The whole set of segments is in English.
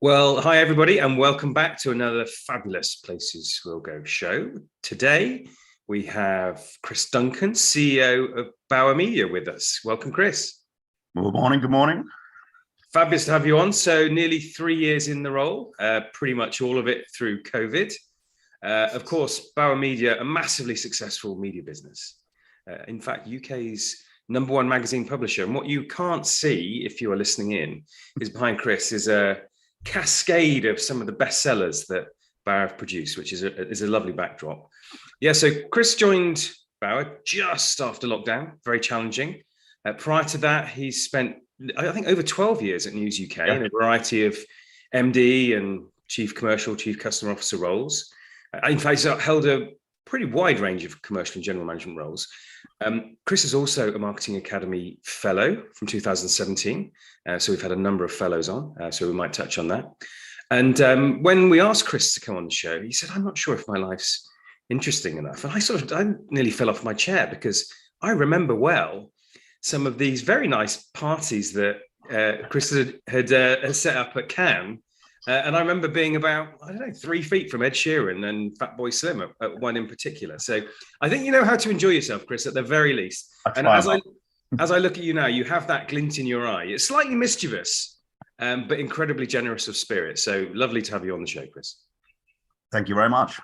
Well, hi everybody, and welcome back to another fabulous Places We'll Go show. Today we have Chris Duncan, CEO of Bauer Media, with us. Welcome, Chris. Good morning. Good morning. Fabulous to have you on. So nearly 3 years in the role, pretty much all of it through COVID. Of course, Bauer Media, a massively successful media business. In fact, UK's #1 magazine publisher. And what you can't see if you are listening in is behind Chris is a cascade of some of the bestsellers that Bauer have produced, which is a lovely backdrop. Yeah, so Chris joined Bauer just after lockdown, very challenging. Prior to that, he spent, I think, over 12 years at News UK in a variety of MD and chief commercial, chief customer officer roles. In fact, he's held a pretty wide range of commercial and general management roles. Chris is also a Marketing Academy Fellow from 2017. So we've had a number of fellows on, so we might touch on that. And when we asked Chris to come on the show, he said, I'm not sure if my life's interesting enough. And I nearly fell off my chair because I remember well some of these very nice parties that Chris had set up at Cannes. And I remember being about, 3 feet from Ed Sheeran and Fatboy Slim at one in particular. So I think you know how to enjoy yourself, Chris, at the very least. And as I look at you now, you have that glint in your eye. It's slightly mischievous, but incredibly generous of spirit. So lovely to have you on the show, Chris. Thank you very much.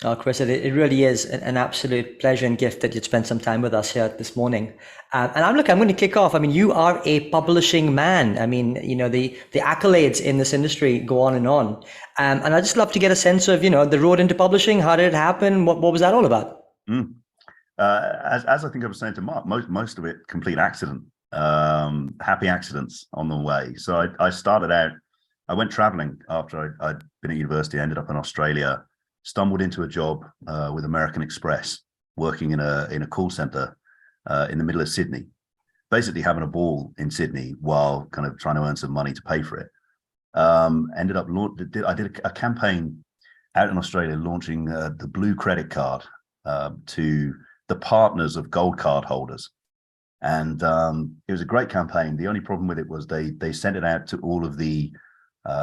Oh, Chris, it really is an absolute pleasure and gift that you'd spend some time with us here this morning. And I'm going to kick off. I mean, you are a publishing man. I mean, you know, the accolades in this industry go on. And I just love to get a sense of, you know, the road into publishing. How did it happen? What was that all about? As I think I was saying to Mark, most of it complete accident, happy accidents on the way. So I started out, I went traveling after I'd been at university, ended up in Australia. Stumbled into a job with American Express, working in a call center in the middle of Sydney, basically having a ball in Sydney while kind of trying to earn some money to pay for it. I did a campaign out in Australia launching the blue credit card to the partners of gold card holders. And it was a great campaign. The only problem with it was they sent it out to all of the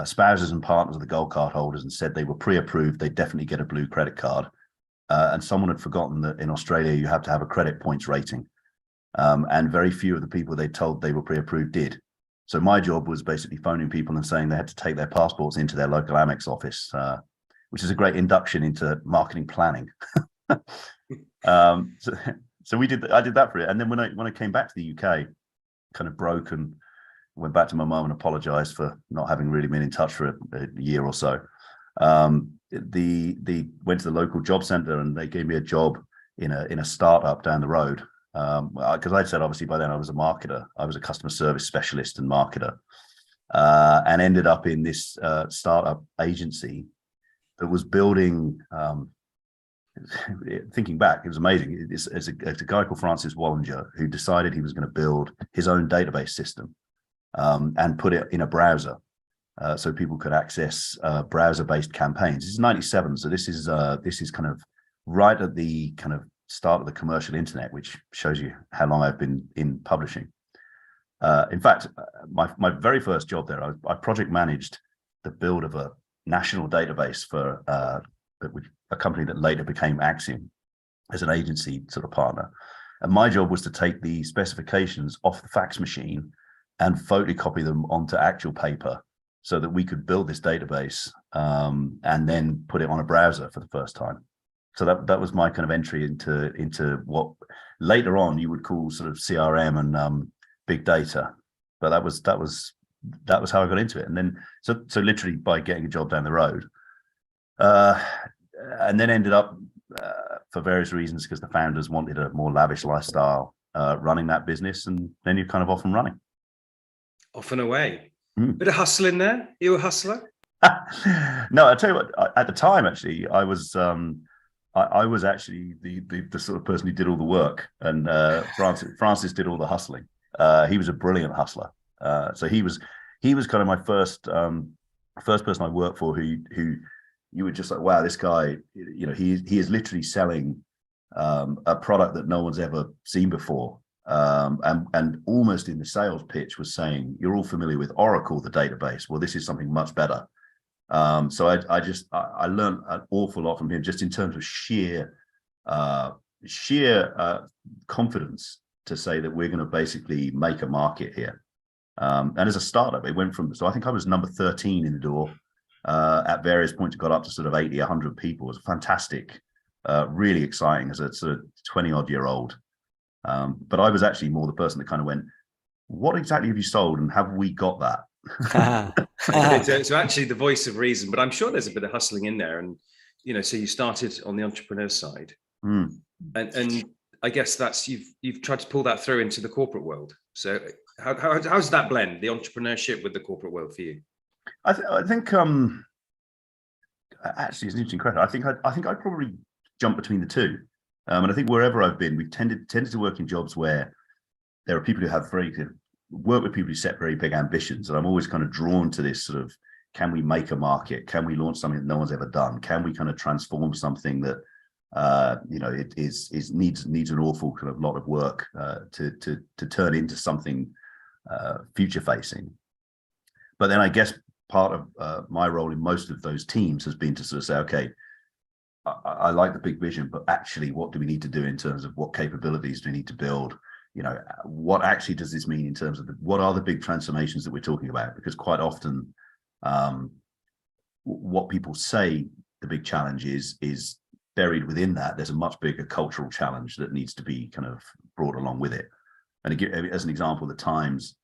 spouses and partners of the gold card holders and said they were pre-approved, they'd definitely get a blue credit card. And someone had forgotten that in Australia, you have to have a credit points rating. And very few of the people they told they were pre-approved did. So my job was basically phoning people and saying they had to take their passports into their local Amex office, which is a great induction into marketing planning. So I did that for it. And then when I came back to the UK, kind of broke and went back to my mum and apologized for not having really been in touch for a year or so. They went to the local job center and they gave me a job in a startup down the road. Because I'd said, obviously, by then I was a marketer. I was a customer service specialist and marketer, and ended up in this startup agency that was building. Thinking back, it was amazing. It's a guy called Francis Wallinger who decided he was going to build his own database system. And put it in a browser so people could access browser-based campaigns. This is 97, so this is kind of right at the kind of start of the commercial internet, which shows you how long I've been in publishing. In fact, my very first job there, I project managed the build of a national database for a company that later became Axiom as an agency sort of partner. And my job was to take the specifications off the fax machine and photocopy them onto actual paper so that we could build this database and then put it on a browser for the first time. So that was my kind of entry into what later on you would call sort of CRM and big data. But that was how I got into it. And then so literally by getting a job down the road, and then ended up for various reasons because the founders wanted a more lavish lifestyle running that business, and then you're kind of off and running. Off and away. Bit of hustle in there. You a hustler? No, I tell you what. At the time, actually, I was actually the sort of person who did all the work, and Francis did all the hustling. He was a brilliant hustler. So he was kind of my first person I worked for who you were just like, wow, this guy, you know, he is literally selling a product that no one's ever seen before. and almost in the sales pitch was saying, you're all familiar with Oracle, the database. Well, this is something much better. So I learned an awful lot from him, just in terms of sheer confidence to say that we're going to basically make a market here. And as a startup, it went from, so I think I was number 13 in the door. At various points, it got up to sort of 80, 100 people. It was fantastic, really exciting as a sort of 20-odd-year-old. But I was actually more the person that kind of went, what exactly have you sold, and have we got that? So actually the voice of reason, but I'm sure there's a bit of hustling in there. And, so you started on the entrepreneur side, and I guess that's, you've tried to pull that through into the corporate world. So how's that blend, the entrepreneurship with the corporate world for you? I think actually it's an interesting question. I think I'd probably jump between the two. And I think wherever I've been, we've tended to work in jobs where there are people who have work with people who set very big ambitions. And I'm always kind of drawn to this sort of, can we make a market? Can we launch something that no one's ever done? Can we kind of transform something that, it needs an awful kind of lot of work to turn into something future facing? But then I guess part of my role in most of those teams has been to sort of say, okay, I like the big vision, but actually, what do we need to do in terms of what capabilities do we need to build? What actually does this mean in terms of what are the big transformations that we're talking about? Because quite often, what people say the big challenge is buried within that. There's a much bigger cultural challenge that needs to be kind of brought along with it. And again, as an example, the Times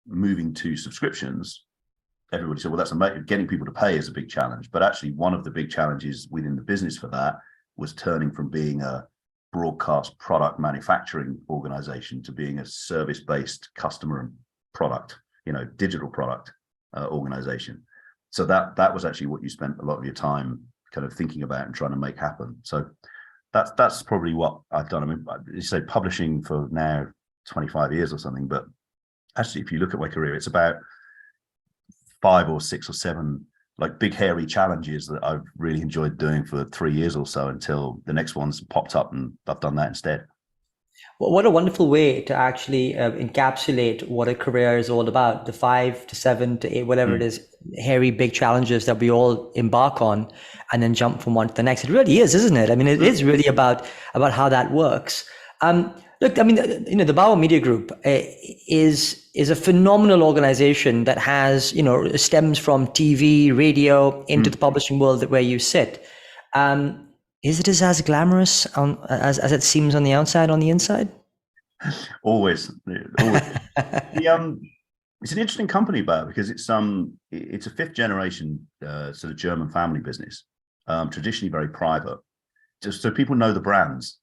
moving to subscriptions, everybody said, well, that's amazing. Getting people to pay is a big challenge. But actually, one of the big challenges within the business for that was turning from being a broadcast product manufacturing organization to being a service-based customer and product, digital product organization. So that was actually what you spent a lot of your time kind of thinking about and trying to make happen. So that's probably what I've done. I mean, you say publishing for now 25 years or something, but actually, if you look at my career, it's about 5 or 6 or 7 like big hairy challenges that I've really enjoyed doing for 3 years or so until the next one's popped up and I've done that instead. Well, what a wonderful way to actually encapsulate what a career is all about, the 5 to 7 to 8, whatever it is, hairy big challenges that we all embark on and then jump from one to the next. It really is, isn't it? I mean, it is really about how that works. Look, I mean, the Bauer Media Group is a phenomenal organization that has, stems from TV, radio into the publishing world where you sit. Is it as glamorous as it seems on the outside, on the inside? Always. It's an interesting company, Bauer, because it's a 5th generation sort of German family business, traditionally very private, just so people know the brands.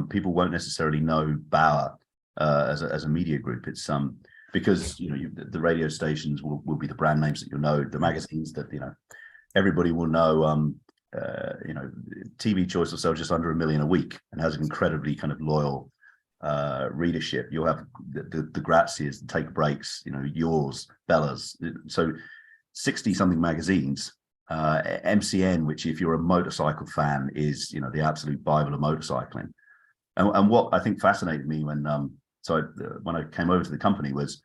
People won't necessarily know Bauer as a media group. It's because the radio stations will be the brand names that you'll know, the magazines that everybody will know. TV Choice will sell just under 1 million a week and has an incredibly kind of loyal readership. You'll have the Graziers, the Take Breaks, yours, Bella's. So 60 something magazines. MCN, which if you're a motorcycle fan is the absolute Bible of motorcycling, and what I think fascinated me when I came over to the company was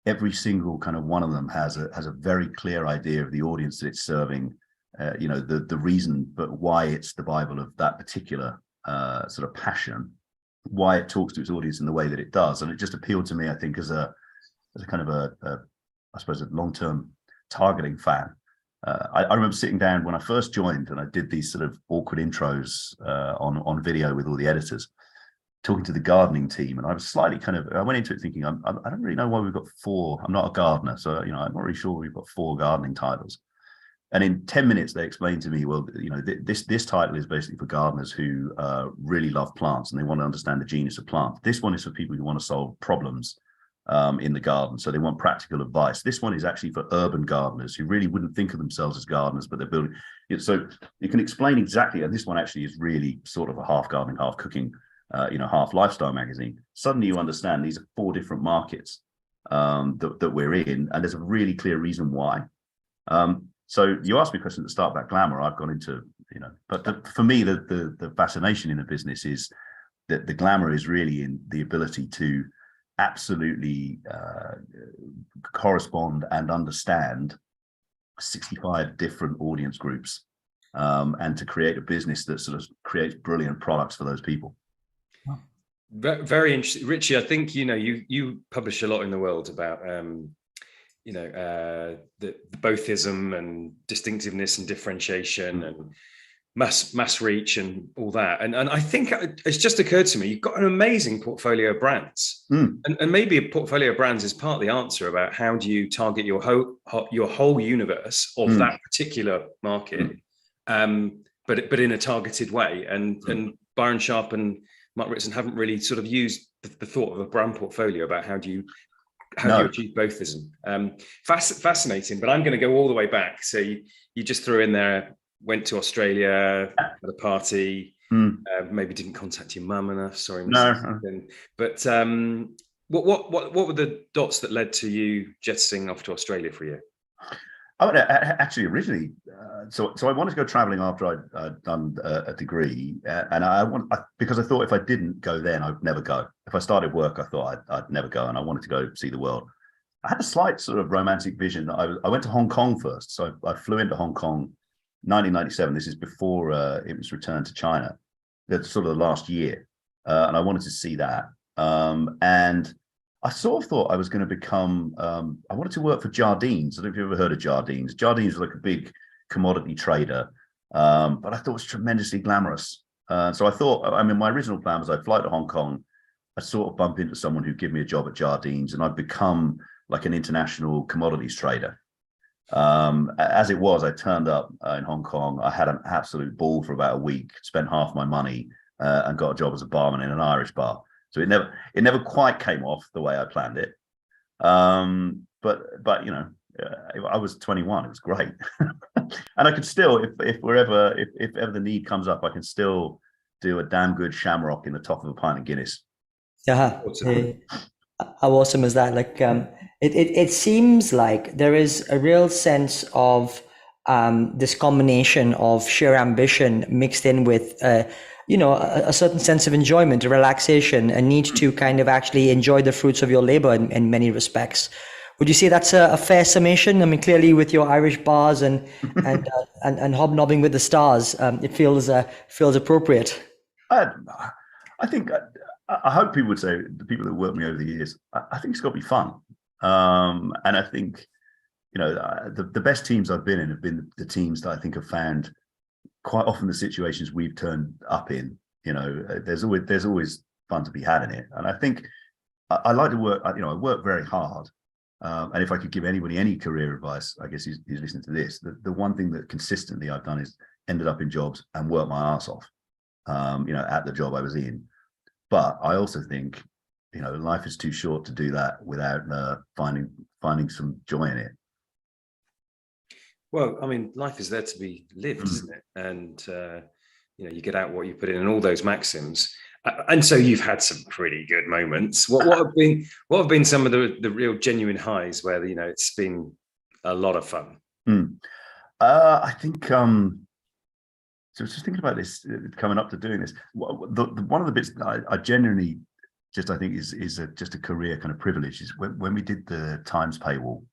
every single kind of one of them has a very clear idea of the audience that it's serving, the reason, but why it's the Bible of that particular sort of passion, why it talks to its audience in the way that it does, and it just appealed to me, I think, as a kind of I suppose a long-term targeting fan. I remember sitting down when I first joined and I did these sort of awkward intros on video with all the editors, talking to the gardening team. And I was slightly I went into it thinking, I don't really know why we've got 4. I'm not a gardener, so, I'm not really sure we've got 4 gardening titles. And in 10 minutes, they explained to me, well, this title is basically for gardeners who really love plants and they want to understand the genius of plants. This one is for people who want to solve problems in the garden. So they want practical advice. This one is actually for urban gardeners who really wouldn't think of themselves as gardeners, but they're building. So you can explain exactly, and this one actually is really sort of a half gardening, half cooking, half lifestyle magazine. Suddenly you understand these are 4 different markets that we're in, and there's a really clear reason why. So you asked me a question at the start about glamour. I've gone into, but for me, the fascination in the business is the glamour is really in the ability to absolutely correspond and understand 65 different audience groups, and to create a business that sort of creates brilliant products for those people. Very interesting, Richie. I think you publish a lot in the world about the bothism and distinctiveness and differentiation and mass reach and all that. And I think it's just occurred to me, you've got an amazing portfolio of brands, and maybe a portfolio of brands is part of the answer about how do you target your whole universe of that particular market, but in a targeted way. And Byron Sharp and Mark Ritson haven't really sort of used the thought of a brand portfolio about how do you achieve bothism. Fascinating, but I'm going to go all the way back. So you just threw in there, went to Australia at a party, maybe didn't contact your mum enough. Sorry, No. But what were the dots that led to you jettisoning off to Australia for a year? I mean, actually, originally, so I wanted to go traveling after I'd done a degree, and because I thought if I didn't go then, I'd never go. If I started work, I thought I'd never go, and I wanted to go see the world. I had a slight sort of romantic vision. I went to Hong Kong first, so I flew into Hong Kong, 1997. This is before it was returned to China. That's sort of the last year, and I wanted to see that. And I sort of thought I was going to become, I wanted to work for Jardines. I don't know if you've ever heard of Jardines. Jardines was like a big commodity trader, but I thought it was tremendously glamorous. So I thought, I mean, my original plan was I'd fly to Hong Kong, I'd sort of bump into someone who'd give me a job at Jardines, and I'd become like an international commodities trader. As it was, I turned up in Hong Kong. I had an absolute ball for about a week, spent half my money, and got a job as a barman in an Irish bar. So it never quite came off the way I planned it. But I was 21. It was great, and I could still, if ever the need comes up, I can still do a damn good shamrock in the top of a pint of Guinness. Yeah. How awesome is that? Like, it seems like there is a real sense of this combination of sheer ambition mixed in with a certain sense of enjoyment, a relaxation, a need to kind of actually enjoy the fruits of your labor in many respects. Would you say that's a fair summation? I mean, clearly with your Irish bars and hobnobbing with the stars, it feels appropriate. I think I hope people would say, the people that worked with me over the years, I think it's got to be fun. And I think, the best teams I've been in have been the teams that I think have found quite often the situations we've turned up in. There's always fun to be had in it. And I think I like to work, I work very hard. And if I could give anybody any career advice, I guess he's listening to this, the one thing that consistently I've done is ended up in jobs and worked my ass off, at the job I was in. But I also think, life is too short to do that without finding some joy in it. Well, I mean, life is there to be lived, isn't it? And you get out what you put in, and all those maxims. And so you've had some pretty good moments. What have been some of the real genuine highs where it's been a lot of fun? I think. So just thinking about this, coming up to doing this, one of the bits that I genuinely I think is just a career kind of privilege is when we did the Times paywall.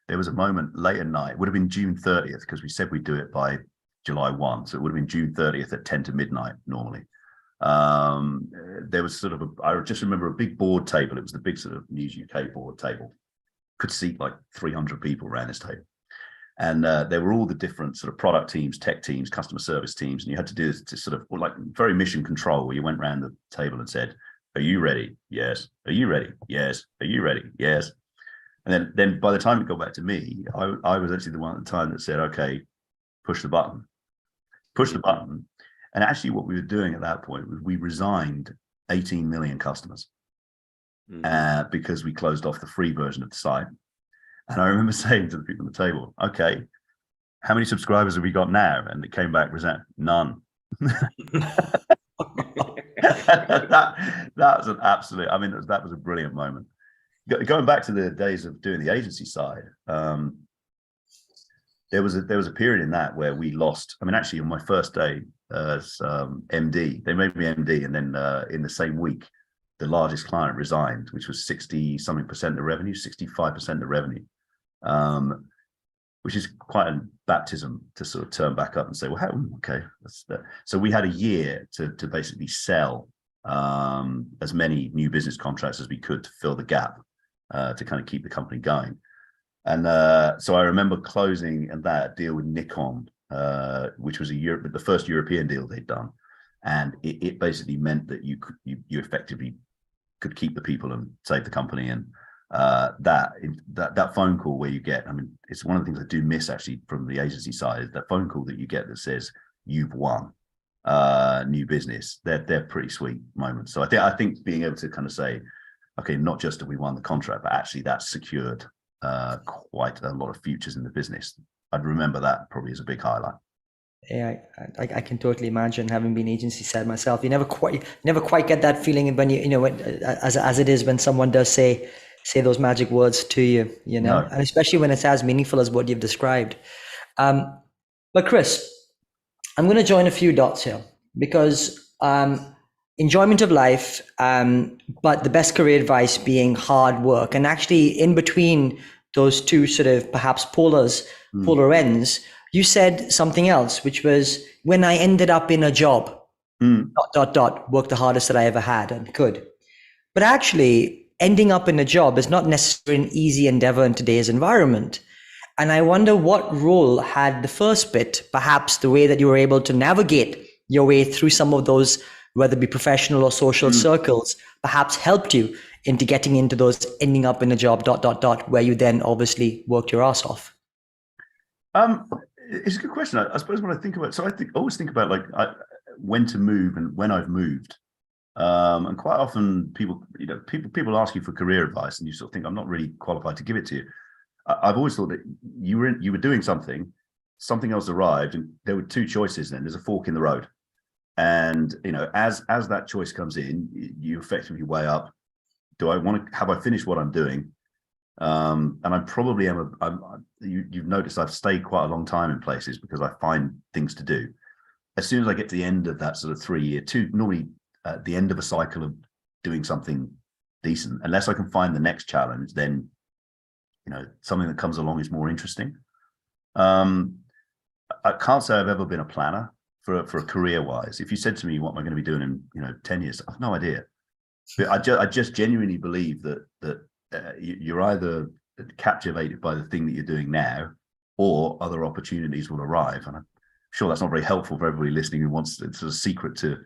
There was a moment late at night, it would have been June 30th, because we said we'd do it by July 1. So it would have been June 30th at 10 to midnight normally. There was sort of I just remember a big board table. It was the big sort of News UK board table. Could seat like 300 people around this table. And there were all the different sort of product teams, tech teams, customer service teams. And you had to do this to sort of like very mission control, where you went around the table and said, "Are you ready? Yes. Are you ready? Yes. Are you ready? Yes." And then by the time it got back to me, I was actually the one at the time that said, "Okay, push the button." And actually what we were doing at that point was we resigned 18 million customers because we closed off the free version of the site. And I remember saying to the people at the table, "Okay, how many subscribers have we got now?" And it came back, none. that was an absolute, that was a brilliant moment. Going back to the days of doing the agency side, there was a period in that where we lost. I mean, actually, on my first day as MD, they made me MD, and then in the same week, the largest client resigned, which was 60-something% of revenue, 65% of revenue, which is quite a baptism to sort of turn back up and say, well, okay, that's that. So we had a year to basically sell as many new business contracts as we could to fill the gap, to kind of keep the company going. And so I remember closing that deal with Nikon, which was the first European deal they'd done, and it basically meant that you effectively could keep the people and save the company. And that phone call where you get, I mean, it's one of the things I do miss actually from the agency side, is that phone call that you get that says you've won new business. They're pretty sweet moments. So I think being able to kind of say, okay, not just have we won the contract, but actually that's secured quite a lot of futures in the business. I'd remember that probably as a big highlight. Yeah, I can totally imagine, having been agency side myself. You never quite get that feeling when as it is when someone does say those magic words to you, No. And especially when it's as meaningful as what you've described. But Chris, I'm going to join a few dots here, because enjoyment of life, but the best career advice being hard work. And actually in between those two sort of perhaps polar ends, you said something else, which was, when I ended up in a job, ... worked the hardest that I ever had and could. But actually ending up in a job is not necessarily an easy endeavor in today's environment. And I wonder what role had the first bit, perhaps the way that you were able to navigate your way through some of those, whether it be professional or social circles, perhaps helped you into getting into those ending up in a job ... where you then obviously worked your ass off. It's a good question. I suppose when I think about, so I always think about like when to move and when I've moved. And quite often people ask you for career advice, and you sort of think, I'm not really qualified to give it to you. I've always thought that you were doing something else arrived, and there were two choices. Then there's a fork in the road, and as that choice comes in, you effectively weigh up: have I finished what I'm doing? And I probably am. You've noticed I've stayed quite a long time in places because I find things to do. As soon as I get to the end of that sort of 3-year, normally at the end of a cycle of doing something decent, unless I can find the next challenge, then something that comes along is more interesting. I can't say I've ever been a planner for a career-wise. If you said to me, what am I going to be doing in 10 years, I've no idea. But I just genuinely believe that you're either captivated by the thing that you're doing now, or other opportunities will arrive. And I'm sure that's not very helpful for everybody listening who wants it's a secret to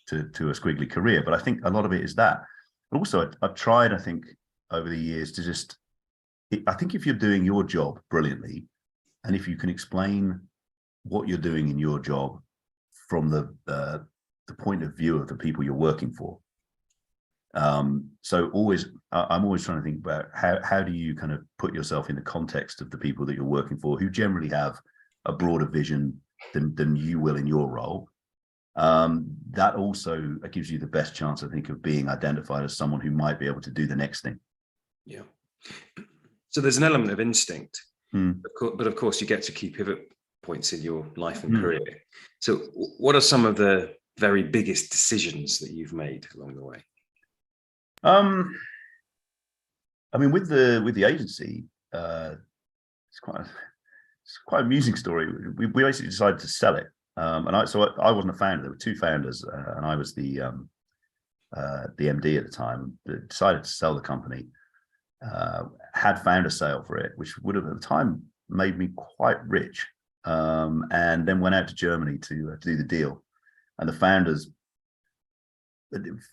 a squiggly career. But I think a lot of it is that. But also, I've tried, I think, over the years to just, I think if you're doing your job brilliantly, and if you can explain what you're doing in your job from the point of view of the people you're working for. So I'm always trying to think about how do you kind of put yourself in the context of the people that you're working for, who generally have a broader vision than you will in your role. That also gives you the best chance, I think, of being identified as someone who might be able to do the next thing. Yeah. So there's an element of instinct, but of course you get to key pivot points in your life and career. So what are some of the very biggest decisions that you've made along the way? I mean, with the agency, it's quite an amusing story. We basically decided to sell it, and I wasn't a founder. There were two founders, and I was the MD at the time. That decided to sell the company. Had found a sale for it, which would have at the time made me quite rich, and then went out to Germany to do the deal, and the founders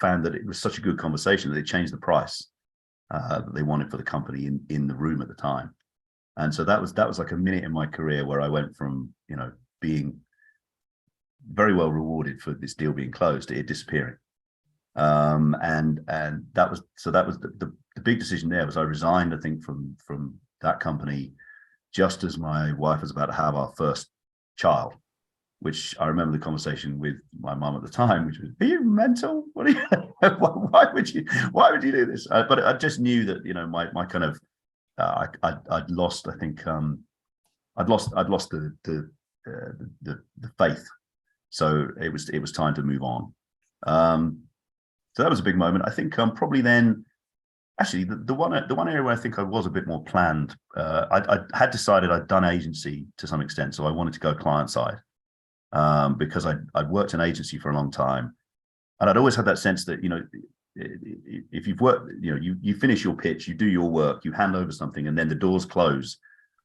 found that it was such a good conversation that they changed the price that they wanted for the company in the room at the time. And so that was like a minute in my career where I went from being very well rewarded for this deal being closed to it disappearing. And that was the big decision there. Was I resigned, I think, from that company just as my wife was about to have our first child, which I remember the conversation with my mum at the time, which was, "Are you mental? What are you? Why would you do this?" But I just knew that my kind of I'd lost. I think I'd lost the faith. So it was time to move on. So that was a big moment. I think probably then, actually, the one area where I think I was a bit more planned. I had decided I'd done agency to some extent, so I wanted to go client side because I'd worked in agency for a long time, and I'd always had that sense that, you know, if you've worked, you know, you finish your pitch, you do your work, you hand over something, and then the doors close.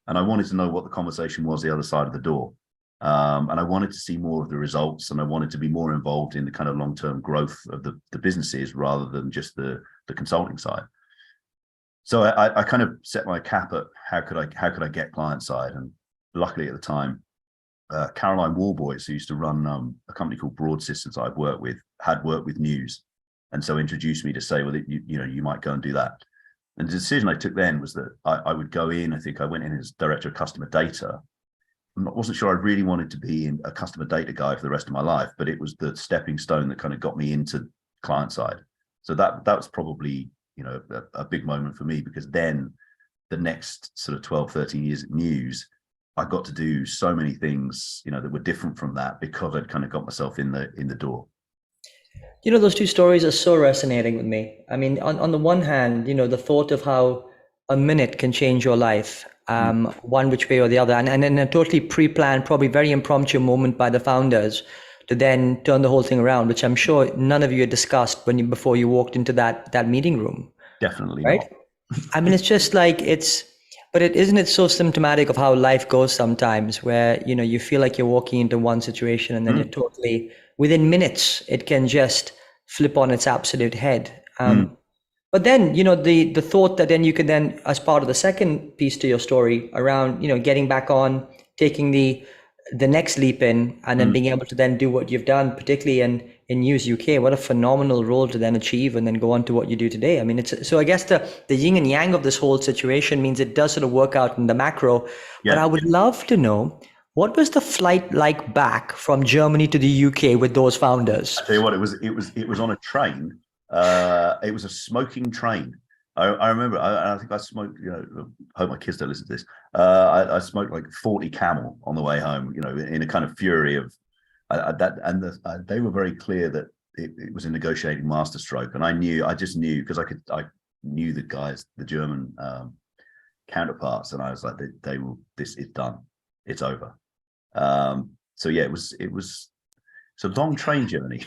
And I wanted to know what the conversation was the other side of the door. And I wanted to see more of the results, and I wanted to be more involved in the kind of long-term growth of the businesses rather than just the consulting side. So I kind of set my cap at how could I get client side, and luckily at the time, Caroline Warboys, who used to run a company called Broad Systems I've worked with, had worked with news, and so introduced me to say, well, you know, you might go and do that. And the decision I took then was that I would go in. I think I went in as director of customer data. I wasn't sure I really wanted to be a customer data guy for the rest of my life, but it was the stepping stone that kind of got me into client side. So that was probably, you know, a big moment for me, because then the next sort of 12, 13 years at news, I got to do so many things, you know, that were different from that, because I'd kind of got myself in the door. You know, those two stories are so resonating with me. I mean, on the one hand, you know, the thought of how a minute can change your life, one which way or the other, and in a totally pre-planned, probably very impromptu moment by the founders to then turn the whole thing around, which I'm sure none of you had discussed before you walked into that meeting room. Definitely right? not. I mean, it's just like but isn't it so symptomatic of how life goes sometimes, where, you know, you feel like you're walking into one situation and then you're totally, within minutes, it can just flip on its absolute head. But then, you know, the thought that then you can then, as part of the second piece to your story around, you know, getting back on, taking the next leap in, and then being able to then do what you've done, particularly in News UK, what a phenomenal role to then achieve and then go on to what you do today. I mean, it's so I guess the yin and yang of this whole situation means it does sort of work out in the macro. Yeah. But I would love to know, what was the flight like back from Germany to the UK with those founders? I tell you what, it was on a train. It was a smoking train. I remember. I think I smoked. You know, I hope my kids don't listen to this. I smoked like 40 Camel on the way home. You know, in a kind of fury of that, and they were very clear that it was a negotiating masterstroke. And I just knew, because I knew the guys, the German counterparts, and I was like, they will. This is done. It's over. So yeah, it was it's a long train journey.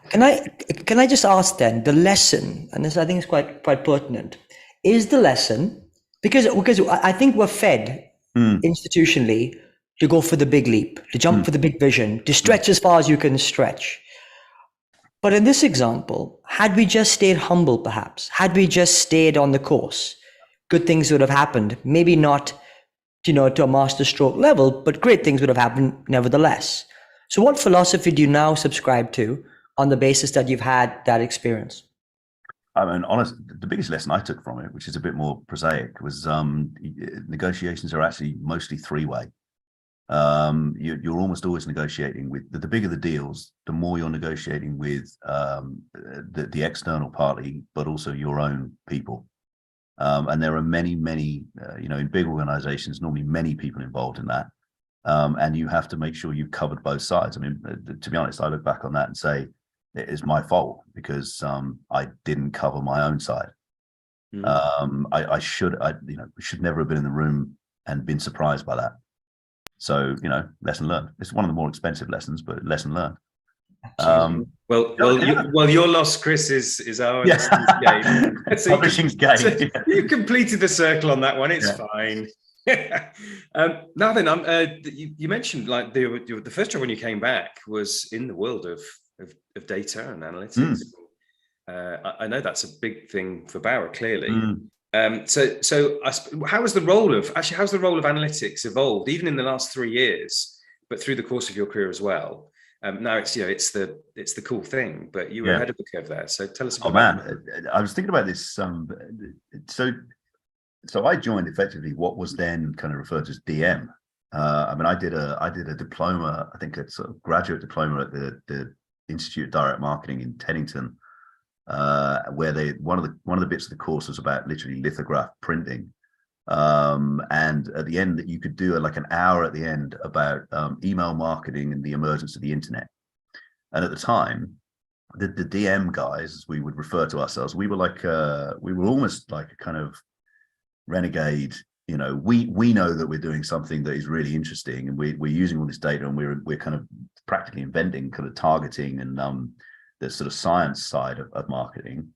Can I just ask then, the lesson, and this I think is quite pertinent, is the lesson, because I think we're fed institutionally to go for the big leap, to jump for the big vision, to stretch as far as you can stretch. But in this example, had we just stayed humble, perhaps, had we just stayed on the course, good things would have happened. Maybe not, you know, to a masterstroke level, but great things would have happened nevertheless. So what philosophy do you now subscribe to on the basis that you've had that experience? I mean, honestly, the biggest lesson I took from it, which is a bit more prosaic, was negotiations are actually mostly three-way. You're almost always negotiating with the bigger the deals, the more you're negotiating with the external party, but also your own people. And there are many, you know, in big organizations, normally many people involved in that. And you have to make sure you've covered both sides. I mean, to be honest, I look back on that and say, it is my fault, because I didn't cover my own side. I should never have been in the room and been surprised by that. So, you know, lesson learned. It's one of the more expensive lessons, but lesson learned. Well, your loss, Chris, is our lessons gained. So Publishing's gained. So you completed the circle on that one. It's fine. Now then, you mentioned like the first job when you came back was in the world of data and analytics. I know that's a big thing for Bauer, clearly. So how's the role of analytics evolved, even in the last 3 years, but through the course of your career as well? Now it's the cool thing, but you were ahead of the curve there. So tell us about that. I was thinking about this. So I joined effectively what was then kind of referred to as DM. I mean, I did a diploma, I think a sort of graduate diploma at the Institute of Direct Marketing in Teddington, where one of the bits of the course was about literally lithograph printing. And at the end, that you could do like an hour at the end about email marketing and the emergence of the internet. And at the time, the DM guys, as we would refer to ourselves, we were almost like a kind of renegade. You know, we know that we're doing something that is really interesting, and we're using all this data, and we're kind of practically inventing kind of targeting and the sort of science side of marketing.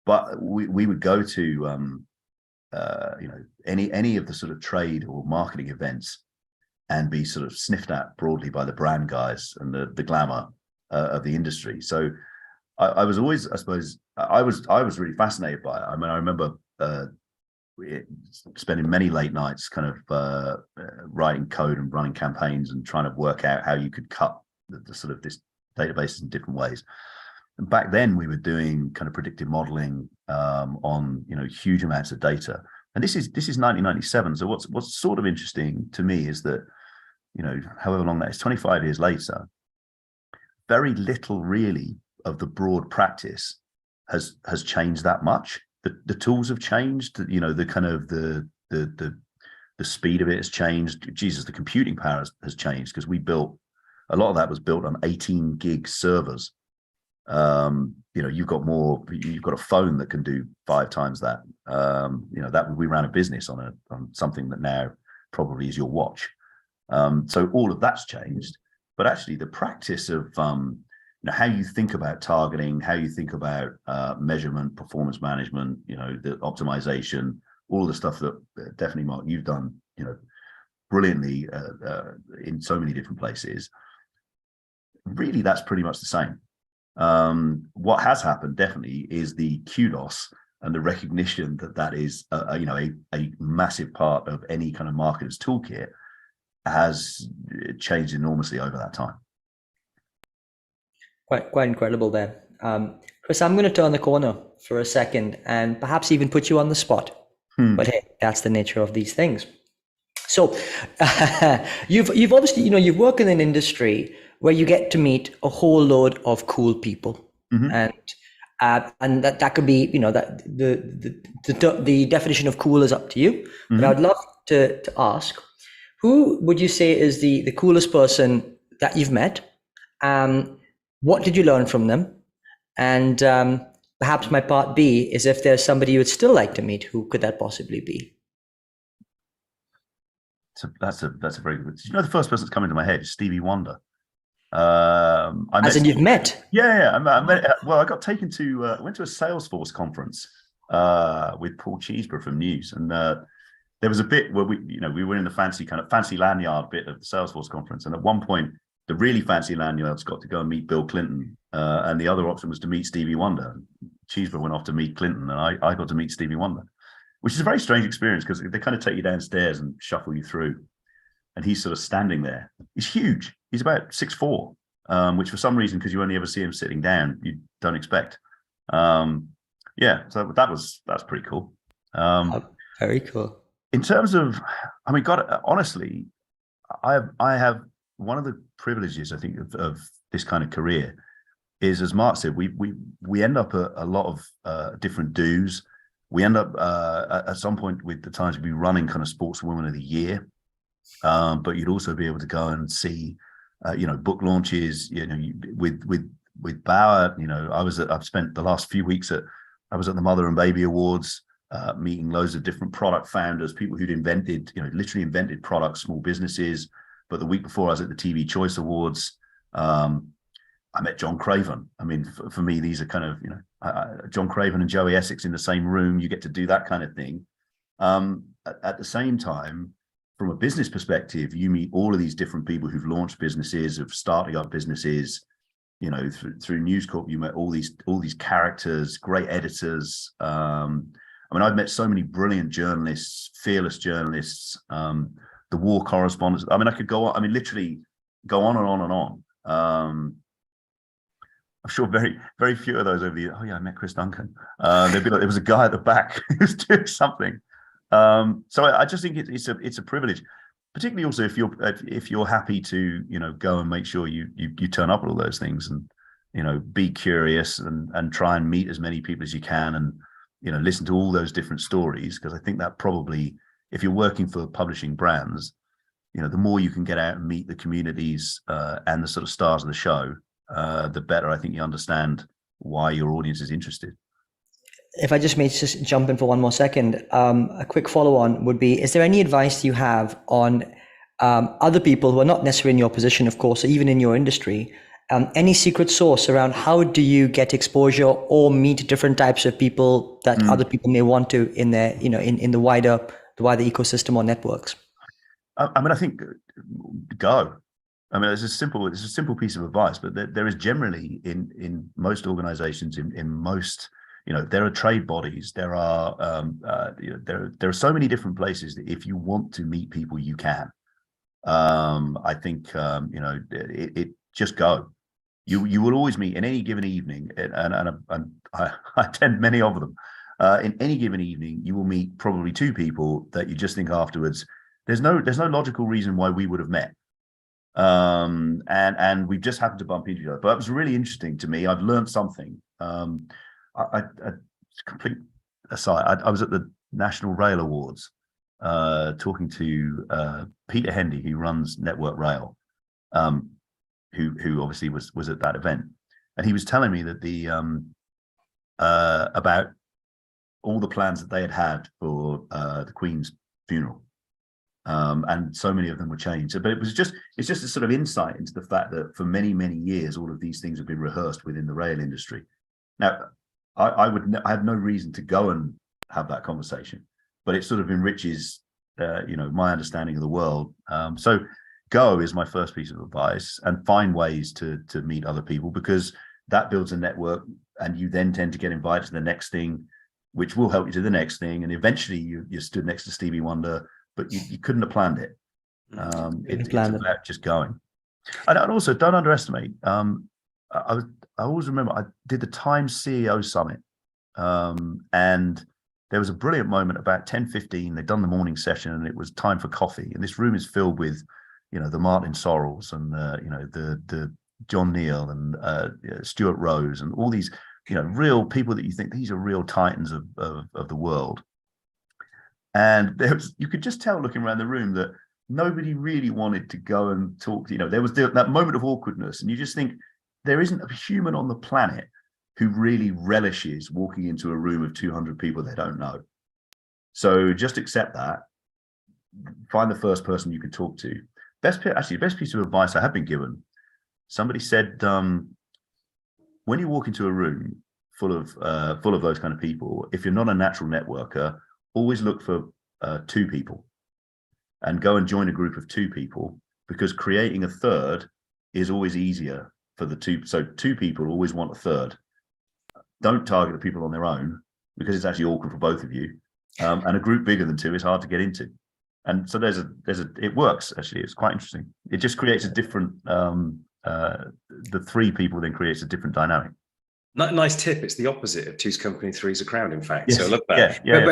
But we would go to you know, any of the sort of trade or marketing events and be sort of sniffed at broadly by the brand guys and the glamour of the industry. So I was always, I suppose, I was really fascinated by it. I mean, I remember spending many late nights kind of writing code and running campaigns and trying to work out how you could cut the sort of this databases in different ways. And back then we were doing kind of predictive modeling on, you know, huge amounts of data. And this is 1997. So what's sort of interesting to me is that, you know, however long that is, 25 years later, very little really of the broad practice has changed that much. The tools have changed, you know, the kind of the speed of it has changed. Jesus, the computing power has changed, because we built a lot of that was built on 18 gig servers. You know, you've got a phone that can do 5 times that. You know, that we ran a business on something that now probably is your watch. So all of that's changed, but actually the practice of you know, how you think about targeting, how you think about measurement, performance management, you know, the optimization, all the stuff that definitely, Mark, you've done, you know, brilliantly in so many different places. Really, that's pretty much the same. What has happened definitely is the kudos and the recognition that is, you know, a massive part of any kind of marketer's toolkit has changed enormously over that time. Quite incredible there. Chris, I'm going to turn the corner for a second and perhaps even put you on the spot. But hey, that's the nature of these things. So you've obviously, you know, you've worked in an industry where you get to meet a whole load of cool people. And that could be, you know, that the definition of cool is up to you. But I would love to ask, who would you say is the coolest person that you've met? What did you learn from them? And perhaps my part B is, if there's somebody you would still like to meet, who could that possibly be? So that's a very good. You know, the first person that's come into my head is Stevie Wonder. You've met? Yeah. I met. Well, I got taken to. I went to a Salesforce conference with Paul Cheeseborough from News, and there was a bit where we were in the fancy lanyard bit of the Salesforce conference, and at one point, the really fancy lanyards got to go and meet Bill Clinton, and the other option was to meet Stevie Wonder. Cheeseborough went off to meet Clinton, and I got to meet Stevie Wonder, which is a very strange experience, because they kind of take you downstairs and shuffle you through, and he's sort of standing there. He's huge. He's about 6'4", which for some reason, because you only ever see him sitting down, you don't expect. Yeah, so that's pretty cool. Very cool. In terms of, I mean, God, honestly, I have one of the privileges, I think, of this kind of career is, as Mark said, we end up a lot of different dues. We end up at some point with the Times, we'd be running kind of Sportswoman of the Year, but you'd also be able to go and see, you know, book launches. You know, with Bauer. You know, I've spent the last few weeks I was at the Mother and Baby Awards, meeting loads of different product founders, people who'd invented, you know, literally invented products, small businesses. But the week before, I was at the TV Choice Awards. I met John Craven. I mean, for me, these are kind of, you know, John Craven and Joey Essex in the same room. You get to do that kind of thing. At the same time, from a business perspective, you meet all of these different people who've launched businesses, have started up businesses. You know, through News Corp, you met all these characters, great editors. I mean, I've met so many brilliant journalists, fearless journalists, the war correspondents. I mean, I could go on. I mean, literally go on and on and on. I'm sure very, very few of those over the years. Oh yeah, I met Chris Duncan. They'd be like, there was a guy at the back who was doing something. So I just think it's a privilege, particularly also if you're happy to, you know, go and make sure you turn up at all those things, and, you know, be curious and try and meet as many people as you can, and, you know, listen to all those different stories, because I think that probably if you're working for publishing brands, the more you can get out and meet the communities and the sort of stars of the show, the better I think you understand why your audience is interested. If I just may just jump in for one more second, a quick follow-on would be, is there any advice you have on other people who are not necessarily in your position, of course, or even in your industry, any secret sauce around how do you get exposure or meet different types of people that other people may want to in their, in the wider ecosystem or networks? I mean, I think go. I mean, it's a simple piece of advice, but there is generally in most organizations, in most, there are trade bodies, there are there are so many different places that if you want to meet people, you can. I think it just go. You will always meet in any given evening, and I attend many of them. In any given evening, you will meet probably two people that you just think afterwards, there's no logical reason why we would have met. And we've just happened to bump into each other. But it was really interesting to me. I've learned something. Complete aside, I was at the National Rail Awards talking to Peter Hendy, who runs Network Rail, who obviously was at that event, and he was telling me that about all the plans that they had for the Queen's funeral, and so many of them were changed. But it's just a sort of insight into the fact that for many years, all of these things have been rehearsed within the rail industry. Now, I have no reason to go and have that conversation, but it sort of enriches, my understanding of the world. So go is my first piece of advice, and find ways to meet other people, because that builds a network, and you then tend to get invited to the next thing, which will help you to the next thing, and eventually you stood next to Stevie Wonder, but you couldn't have planned it. It's about just going. And also, don't underestimate. I always remember I did the Times CEO Summit, and there was a brilliant moment about 10:15. They'd done the morning session, and it was time for coffee. And this room is filled with, the Martin Sorrells and the John Neal and Stuart Rose and all these, real people that you think these are real titans of the world. And you could just tell looking around the room that nobody really wanted to go and talk. There was that moment of awkwardness, and you just think there isn't a human on the planet who really relishes walking into a room of 200 people they don't know. So just accept that. Find the first person you can talk to. The best piece of advice I have been given. Somebody said, when you walk into a room full of those kind of people, if you're not a natural networker, always look for two people, and go and join a group of two people, because creating a third is always easier for the two. So two people always want a third. Don't target the people on their own, because it's actually awkward for both of you. And a group bigger than two is hard to get into. And so it works, actually. It's quite interesting. It just creates a different, the three people then creates a different dynamic. Nice tip. It's the opposite of two's company, three's a crowd, in fact. Yes. So I love that. Yeah.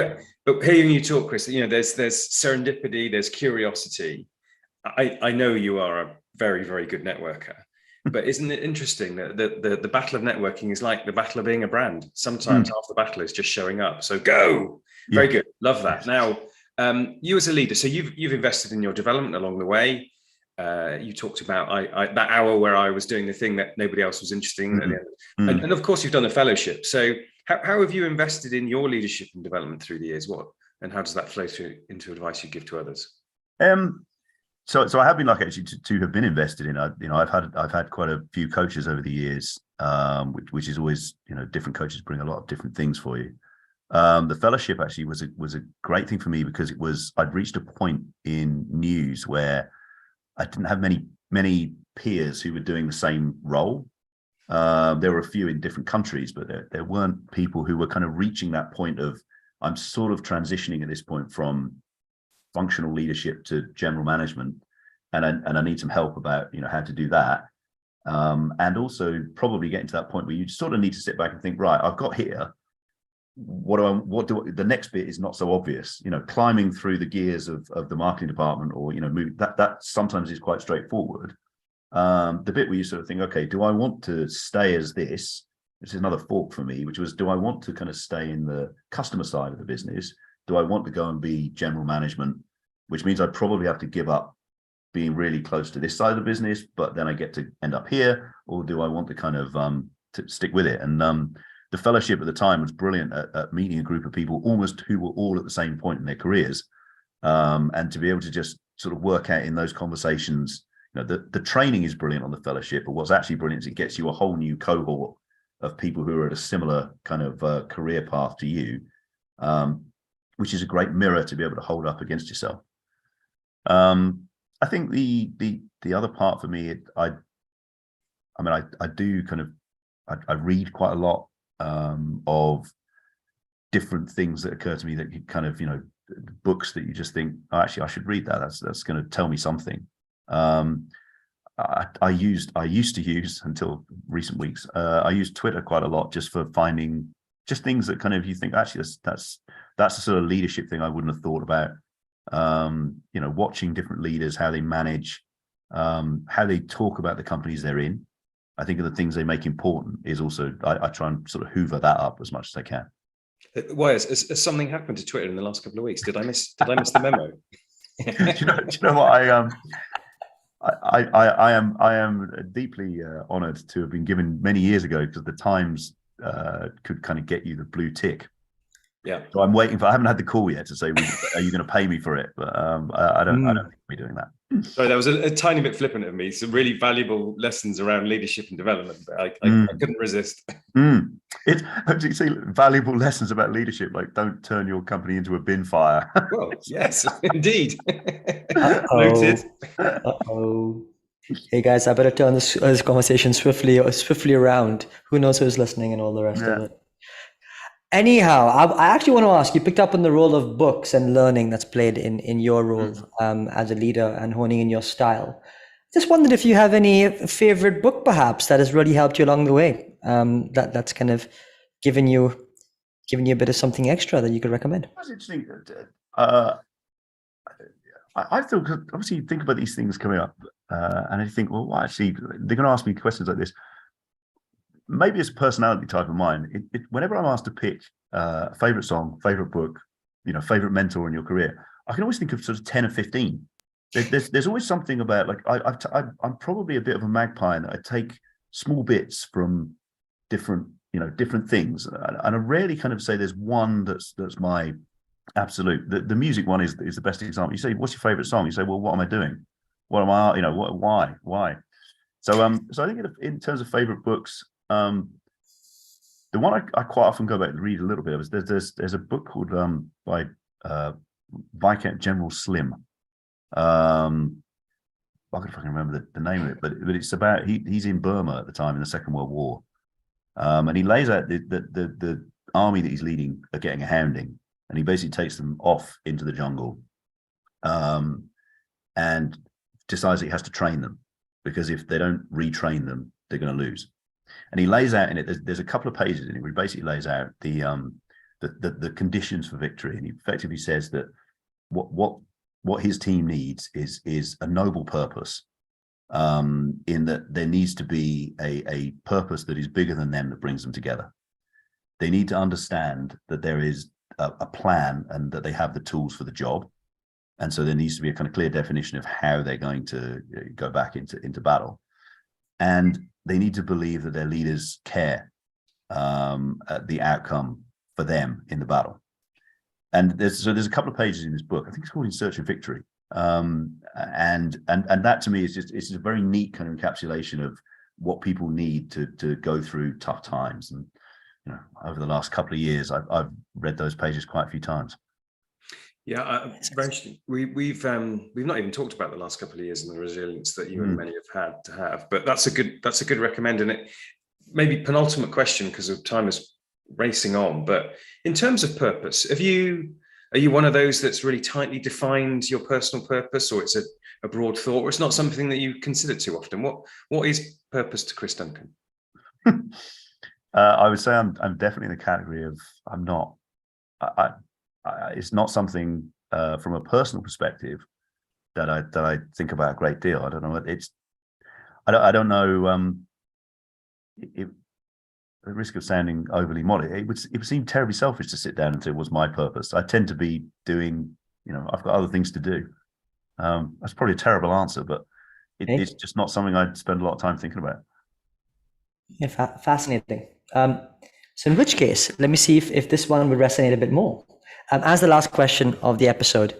But hearing you talk, Chris, there's serendipity, there's curiosity. I know you are a very, very good networker, but isn't it interesting that the battle of networking is like the battle of being a brand? Sometimes half the battle is just showing up. So go. Very good. Love that. Now, you as a leader, so you've invested in your development along the way. You talked about that hour where I was doing the thing that nobody else was interested in at the end. And of course, you've done the fellowship. So how have you invested in your leadership and development through the years? And how does that flow through into advice you give to others? So I have been lucky actually to have been invested in. I've had quite a few coaches over the years, which is always, different coaches bring a lot of different things for you. The fellowship actually was a great thing for me, because I'd reached a point in news where I didn't have many peers who were doing the same role. There were a few in different countries, but there weren't people who were kind of reaching that point of, I'm sort of transitioning at this point from functional leadership to general management, and I need some help about how to do that, and also probably getting to that point where you sort of need to sit back and think, right, I've got here. The next bit is not so obvious, climbing through the gears of the marketing department, or move that sometimes is quite straightforward. The bit where you sort of think, okay, do I want to stay as this? This is another fork for me, which was, do I want to kind of stay in the customer side of the business, do I want to go and be general management, which means I probably have to give up being really close to this side of the business, but then I get to end up here, or do I want to kind of to stick with it? And the fellowship at the time was brilliant at meeting a group of people almost who were all at the same point in their careers, and to be able to just sort of work out in those conversations. The training is brilliant on the fellowship, but what's actually brilliant is it gets you a whole new cohort of people who are at a similar kind of career path to you, which is a great mirror to be able to hold up against yourself. I think the other part for me, I do kind of, I read quite a lot of different things that occur to me that you kind of, books that you just think, oh, actually, I should read that. That's going to tell me something. I used to use, until recent weeks, I used Twitter quite a lot just for finding just things that kind of you think, actually, that's the sort of leadership thing I wouldn't have thought about. Watching different leaders, how they manage, how they talk about the companies they're in. I think of the things they make important is also, I try and sort of hoover that up as much as I can. Why has something happened to Twitter in the last couple of weeks? Did I miss the memo? do you know what I am deeply honoured to have been given many years ago, because the Times could kind of get you the blue tick. Yeah. So I'm waiting for. I haven't had the call yet to say, are you going to pay me for it? But I don't think we're doing that. Sorry, that was a tiny bit flippant of me. Some really valuable lessons around leadership and development, but I couldn't resist. It's, you say, valuable lessons about leadership, like don't turn your company into a bin fire. Well, yes, indeed. Noted. Hey guys, I better turn this conversation swiftly around. Who knows who's listening and all the rest of it. Anyhow, I actually want to ask, you picked up on the role of books and learning that's played in your role as a leader and honing in your style. Just wondered if you have any favorite book perhaps that has really helped you along the way, that's kind of given you a bit of something extra that you could recommend. That's interesting. I thought, obviously you think about these things coming up, and I think, well, actually, they're going to ask me questions like this. Maybe it's a personality type of mine. Whenever I'm asked to pick a favorite song, favorite book, favorite mentor in your career, I can always think of sort of 10 or 15. There's always something about, like, I'm probably a bit of a magpie, and I take small bits from different things, and I rarely kind of say there's one that's my absolute. The music one is the best example. You say, what's your favorite song? You say, well, what am I doing? What am I? Why? So I think in terms of favorite books, the one I quite often go back and read a little bit of is there's a book called by Viscount General Slim. I can fucking remember the name of it, but it's about he's in Burma at the time in the Second World War, and he lays out the army that he's leading are getting a hounding, and he basically takes them off into the jungle, and decides he has to train them, because if they don't retrain them, they're going to lose. And he lays out in it, there's a couple of pages in it where he basically lays out the conditions for victory, and he effectively says that what his team needs is a noble purpose, in that there needs to be a purpose that is bigger than them, that brings them together. They need to understand that there is a plan and that they have the tools for the job, and so there needs to be a kind of clear definition of how they're going to go back into battle, and they need to believe that their leaders care at the outcome for them in the battle. And there's a couple of pages in this book, I think it's called In Search of Victory, and that to me is it's a very neat kind of encapsulation of what people need to go through tough times. And over the last couple of years, I've read those pages quite a few times. Yeah, very interesting. We've not even talked about the last couple of years and the resilience that you and many have had to have, but that's a good recommend. And it maybe penultimate question, because of time is racing on, but in terms of purpose, are you one of those that's really tightly defined your personal purpose, or it's a broad thought, or it's not something that you consider too often? What is purpose to Chris Duncan? I would say I'm definitely in the category of I'm not. It's not something from a personal perspective that I think about a great deal. I don't know. I don't know. at the risk of sounding overly modest, it would seem terribly selfish to sit down and say, what's my purpose? I tend to be doing, I've got other things to do. That's probably a terrible answer, but it's just not something I'd spend a lot of time thinking about. Yeah, fascinating. So in which case, let me see if this one would resonate a bit more. As the last question of the episode.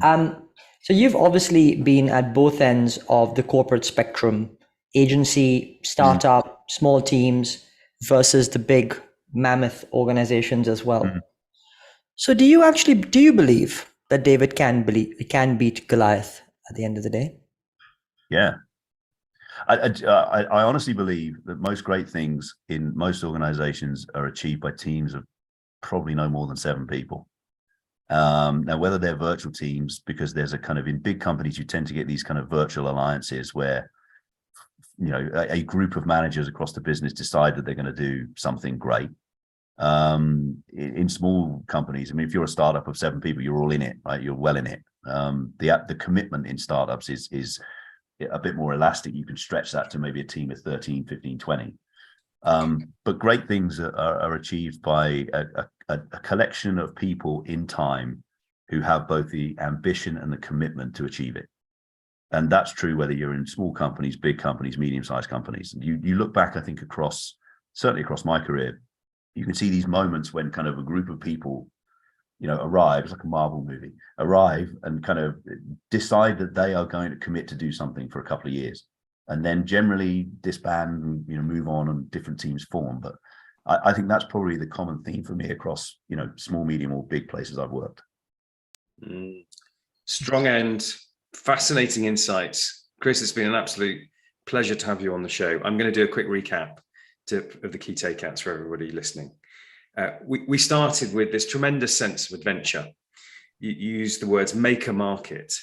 So you've obviously been at both ends of the corporate spectrum, agency, startup, small teams versus the big mammoth organizations as well. So do you believe that David can beat Goliath at the end of the day? Yeah. I honestly believe that most great things in most organizations are achieved by teams of probably no more than 7 people. Now, whether they're virtual teams, because there's a kind of, in big companies, you tend to get these kind of virtual alliances where, a group of managers across the business decide that they're going to do something great. In small companies, I mean, if you're a startup of 7 people, you're all in it, right? You're well in it. The commitment in startups is a bit more elastic. You can stretch that to maybe a team of 13, 15, 20. But great things are achieved by a collection of people in time who have both the ambition and the commitment to achieve it. And that's true whether you're in small companies, big companies, medium-sized companies. You look back, I think, certainly across my career, you can see these moments when kind of a group of people, arrive, it's like a Marvel movie, arrive and kind of decide that they are going to commit to do something for a couple of years, and then generally disband, move on and different teams form. But I think that's probably the common theme for me across, small, medium or big places I've worked. Strong end, fascinating insights. Chris, it's been an absolute pleasure to have you on the show. I'm going to do a quick recap of the key takeouts for everybody listening. We started with this tremendous sense of adventure. You used the words make a market,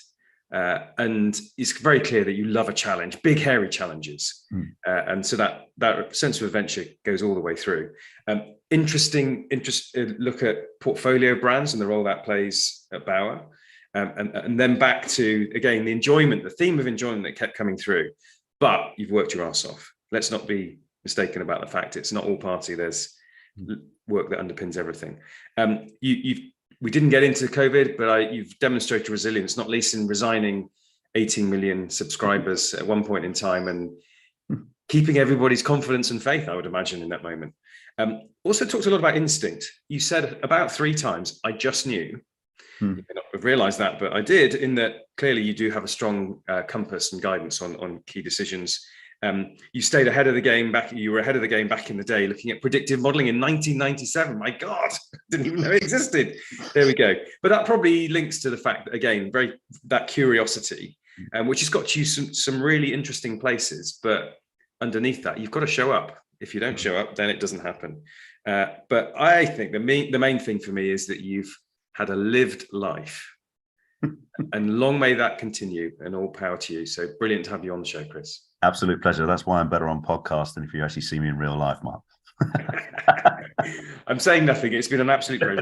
and it's very clear that you love a challenge, big hairy challenges, and so that sense of adventure goes all the way through. Interesting look at portfolio brands and the role that plays at Bauer, and then back to, again, the theme of enjoyment that kept coming through. But you've worked your ass off. Let's not be mistaken about the fact it's not all party. There's work that underpins everything. We didn't get into COVID, but you've demonstrated resilience, not least in resigning 18 million subscribers at one point in time and keeping everybody's confidence and faith, I would imagine, in that moment. Also talked a lot about instinct. You said about 3 times, I just knew. You may not have realized that, but I did, in that clearly you do have a strong compass and guidance on key decisions. You stayed ahead of the game back. You were ahead of the game back in the day, looking at predictive modeling in 1997. My God, didn't even know it existed. There we go. But that probably links to the fact that, again, that curiosity, which has got you some really interesting places. But underneath that, you've got to show up. If you don't show up, then it doesn't happen. But I think the main thing for me is that you've had a lived life, and long may that continue. And all power to you. So brilliant to have you on the show, Chris. Absolute pleasure. That's why I'm better on podcast than if you actually see me in real life, Mark. I'm saying nothing. It's been an absolute pleasure.